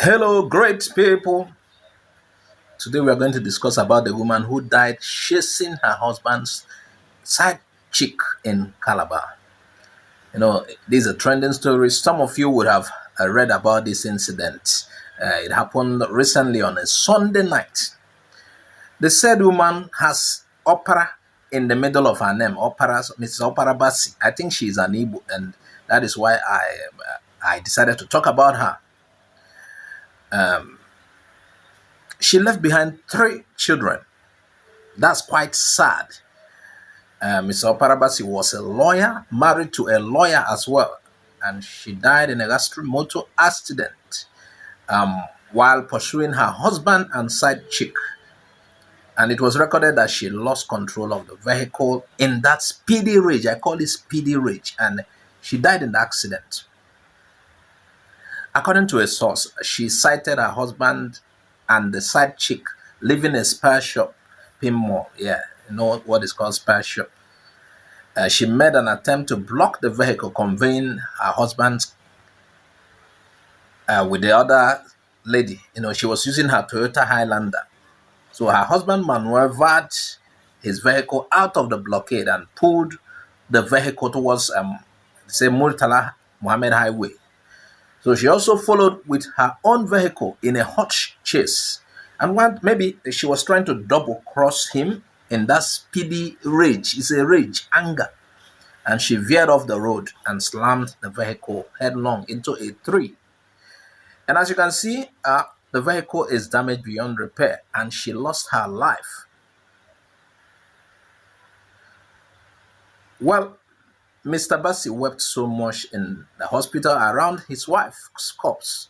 Hello, great people. Today we are going to discuss about the woman who died chasing her husband's side chick in Calabar. This is a trending story. Some of you would have read about this incident. It happened recently on a Sunday night. The said woman has opera in the middle of her name, opera, Mrs. Opera Bassi. I think she is an Igbo, and that is why I decided to talk about her. She left behind 3 children. That's quite sad. Mr. Oparabasi was a lawyer, married to a lawyer as well, and she died in a motor accident while pursuing her husband and side chick. And it was recorded that she lost control of the vehicle in that speedy rage. I call it speedy rage, and she died in the accident. According to a source, she cited her husband and the side chick living a spare shop mall. Yeah, you know what is called spare shop. She made an attempt to block the vehicle conveying her husband with the other lady. She was using her Toyota Highlander. So her husband maneuvered his vehicle out of the blockade and pulled the vehicle towards, say, Murtala Mohammed Highway. So she also followed with her own vehicle in a hot chase. And maybe she was trying to double cross him in that speedy rage. It's a rage, anger. And she veered off the road and slammed the vehicle headlong into a tree. And as you can see, the vehicle is damaged beyond repair and she lost her life. Well, Mr. Bassi wept so much in the hospital around his wife's corpse,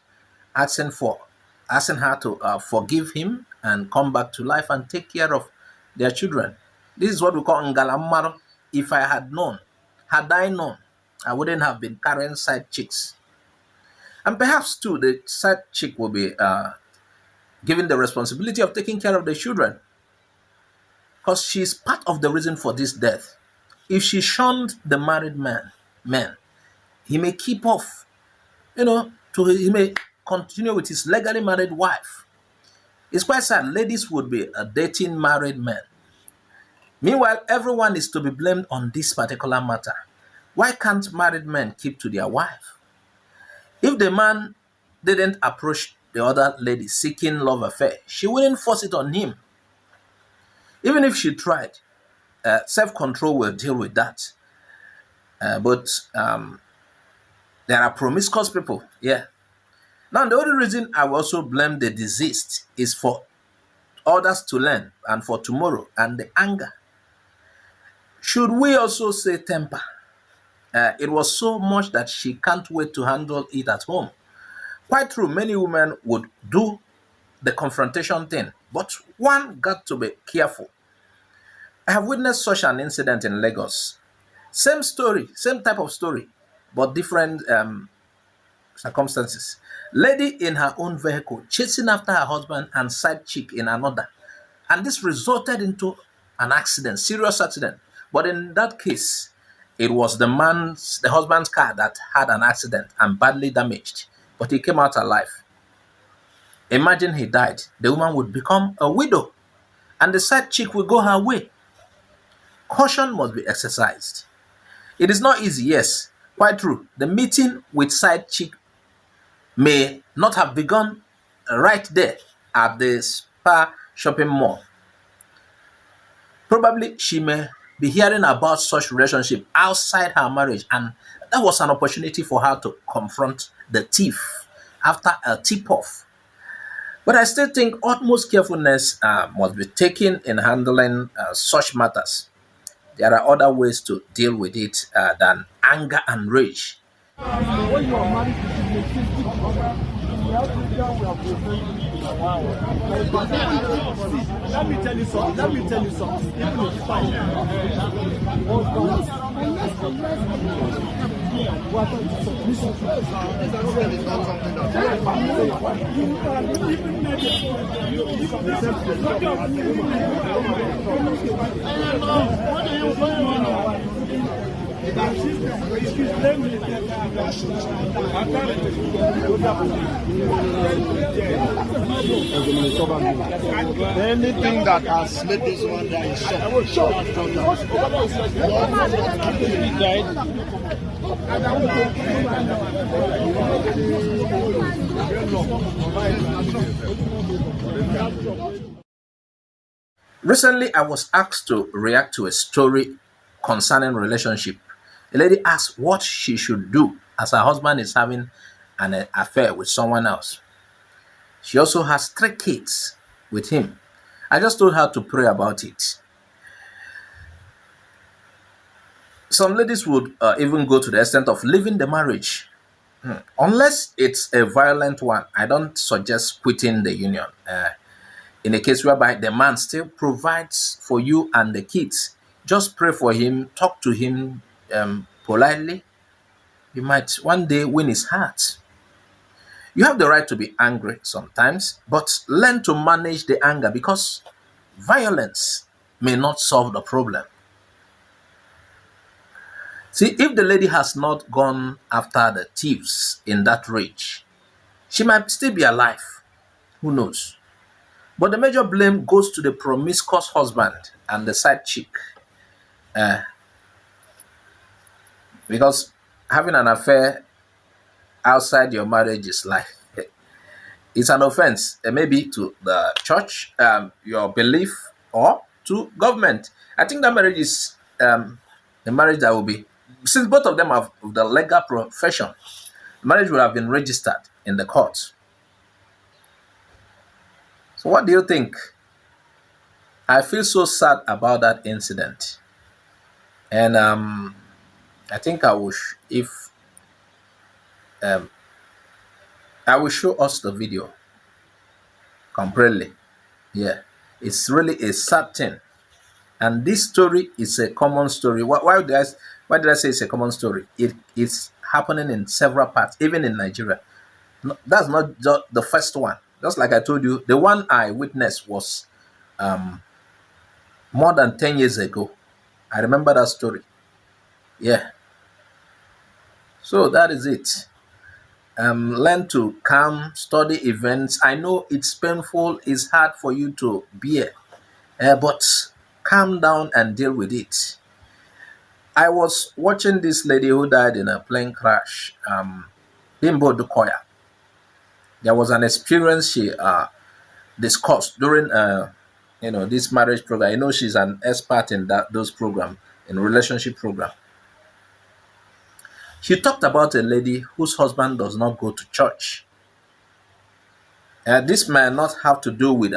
asking her to forgive him and come back to life and take care of their children. This is what we call Ngalamaro. If I had I known, I wouldn't have been carrying side chicks. And perhaps too, the side chick will be given the responsibility of taking care of the children, because she's part of the reason for this death. If she shunned the married man, he may keep off, he may continue with his legally married wife. It's quite sad. Ladies would be dating married men. Meanwhile, everyone is to be blamed on this particular matter. Why can't married men keep to their wife? If the man didn't approach the other lady seeking love affair, she wouldn't force it on him. Even if she tried, self-control will deal with that. But there are promiscuous people. Yeah. Now, the only reason I will also blame the deceased is for others to learn and for tomorrow and the anger. Should we also say temper? It was so much that she can't wait to handle it at home. Quite true, many women would do the confrontation thing, but one got to be careful. I have witnessed such an incident in Lagos. Same story, same type of story, but different circumstances. Lady in her own vehicle chasing after her husband and side chick in another. And this resulted into an accident, serious accident. But in that case, it was the husband's car that had an accident and badly damaged, but he came out alive. Imagine he died. The woman would become a widow and the side chick will go her way. Caution must be exercised. It is not easy, yes, quite true. The meeting with side chick may not have begun right there at the spa shopping mall. Probably she may be hearing about such relationship outside her marriage, and that was an opportunity for her to confront the thief after a tip-off. But I still think utmost carefulness must be taken in handling such matters. There are other ways to deal with it than anger and rage. When you are married, you should be let me tell you something. Even if fight, Anything that has made this one die is short. Recently, I was asked to react to a story concerning relationship. A lady asked what she should do as her husband is having an affair with someone else. She also has 3 kids with him. I just told her to pray about it. Some ladies would even go to the extent of leaving the marriage. Unless it's a violent one, I don't suggest quitting the union. In a case whereby the man still provides for you and the kids, just pray for him, talk to him politely. You might one day win his heart. You have the right to be angry sometimes, but learn to manage the anger because violence may not solve the problem. See, if the lady has not gone after the thieves in that rage, she might still be alive. Who knows? But the major blame goes to the promiscuous husband and the side chick. Because having an affair outside your marriage is like, it's an offense, maybe to the church, your belief, or to government. I think that marriage is the marriage that will be, since both of them have the legal profession, marriage would have been registered in the courts. So what do you think? I feel so sad about that incident. And I think I wish if I will show us the video completely. Yeah, it's really a sad thing. And this story is a common story. Why did I say it's a common story? It's happening in several parts, even in Nigeria. No, that's not just the first one. Just like I told you, the one I witnessed was more than 10 years ago. I remember that story. Yeah. So that is it. Learn to calm, study events. I know it's painful, it's hard for you to bear, but calm down and deal with it. I was watching this lady who died in a plane crash, Bimbo Dukoya. There was an experience she discussed during this marriage program. I know she's an expert in those programs, in relationship program. She talked about a lady whose husband does not go to church. This may not have to do with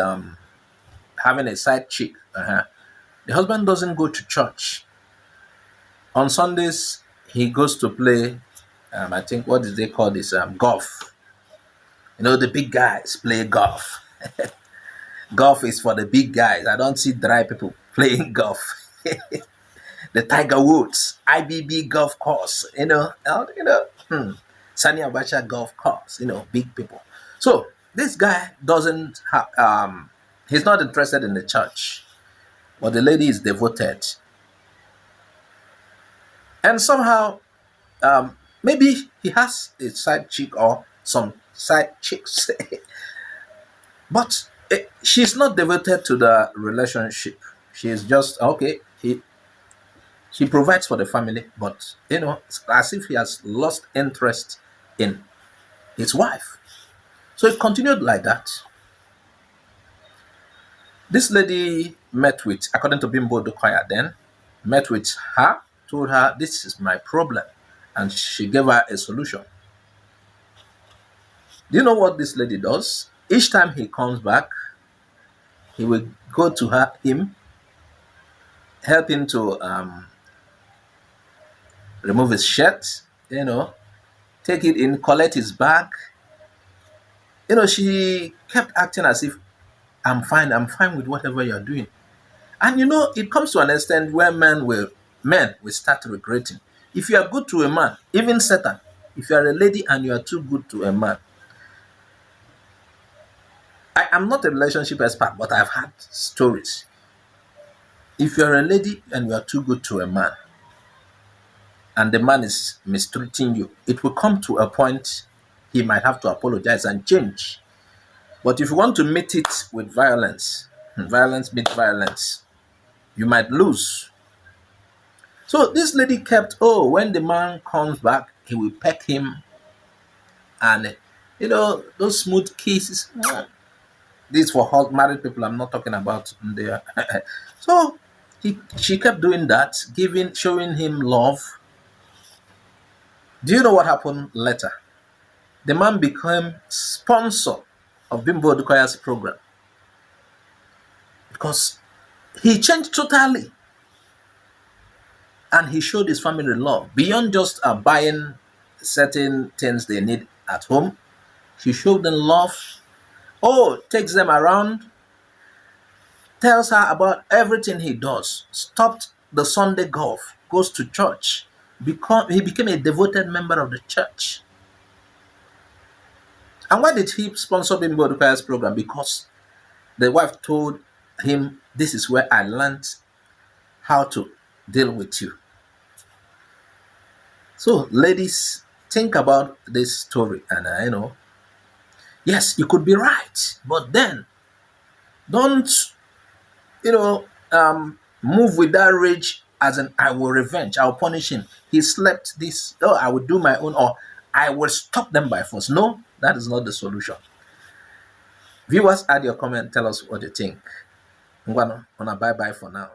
having a side chick. The husband doesn't go to church. On Sundays, he goes to play, I think, what do they call this? Golf. The big guys play golf. Golf is for the big guys. I don't see dry people playing golf. The Tiger Woods, IBB golf course, Sani Abacha golf course, big people. So this guy doesn't have, he's not interested in the church, but the lady is devoted. And somehow, maybe he has a side chick or some side chicks, but she's not devoted to the relationship. She is just, okay, she provides for the family, but it's as if he has lost interest in his wife. So it continued like that. This lady met with, according to Bimbo Dukoya then, met with her, told her, this is my problem. And she gave her a solution. Do you know what this lady does? Each time he comes back, he will go to him, help him to remove his shirt, take it in, collect his bag. She kept acting as if, I'm fine with whatever you're doing. And it comes to an extent where men will start regretting. If you are good to a man, even Satan, if you are a lady and you are too good to a man. I am not a relationship expert, but I've had stories. If you are a lady and you are too good to a man, and the man is mistreating you, it will come to a point he might have to apologize and change. But if you want to meet it with violence, violence meets violence, you might lose. So this lady kept, oh, when the man comes back, he will peck him, and those smooth kisses. This is for married people. I'm not talking about there. So she kept doing that, showing him love. Do you know what happened later? The man became sponsor of Bimbo Odukoya's program because he changed totally, and he showed his family love beyond just buying certain things they need at home. He showed them love. Oh, takes them around, tells her about everything he does. Stopped the Sunday golf, goes to church. He became a devoted member of the church. And why did he sponsor Bimbo Odukoya's program? Because the wife told him, "This is where I learned how to deal with you." So, ladies, think about this story, and yes, you could be right, but then don't you know move with that rage, as in, I will revenge, I'll punish him, he slept this, oh, I will do my own, or I will stop them by force. No, that is not the solution. Viewers, add your comment, tell us what you think. I'm gonna bye bye for now.